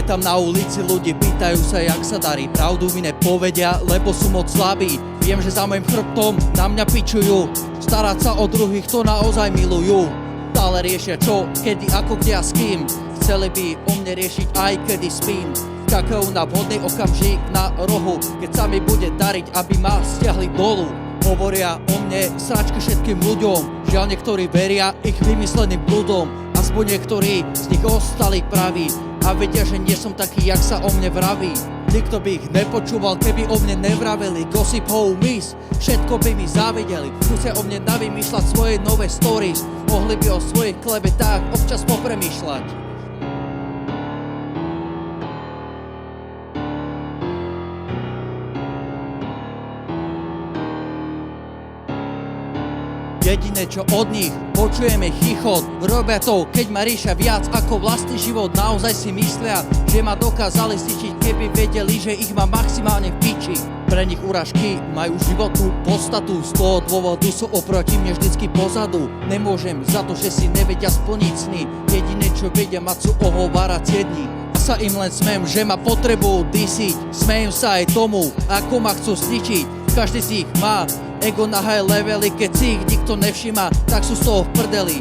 Tam na ulici ľudí pýtajú sa, jak sa darí. Pravdu mi nepovedia, lebo sú moc slabí. Viem, že za mojim chrbtom na mňa pičujú. Starať sa o druhých, to naozaj milujú. Stále riešia čo, kedy, ako, kde a s kým. Chceli by o mne riešiť aj kedy spím. Čakajú na vhodný okamžik na rohu, keď sa mi bude dariť, aby ma stiahli dolu. Hovoria o mne sračky všetkým ľuďom. Žiaľ, niektorí veria ich vymysleným bludom. Aspoň niektorí z nich ostali praví a vedia, že nie som taký, jak sa o mne vraví. Nikto by ich nepočúval, keby o mne nevraveli. Gossip homies, všetko by mi závideli. Musia o mne navymýšľať svoje nové stories. Mohli by o svojich klebetách občas popremýšľať. Jediné, čo od nich počujeme chichot. Robia to, keď ma ríšia viac ako vlastný život. Naozaj si myslia, že ma dokázali stičiť, keby vedeli, že ich má maximálne v piči. Pre nich urážky majú životnú podstatu. Z toho dôvodu sú oproti mne vždycky pozadu. Nemôžem za to, že si nevedia splniť sny. Jediné, čo vedia mať, sú ohováracie dni. Sa im len smejem, že ma potrebujú disiť. Smejem sa aj tomu, ako ma chcú zničiť. Každý z nich má ego na high levely, keď si ich nikto nevšíma, tak sú z toho v prdeli.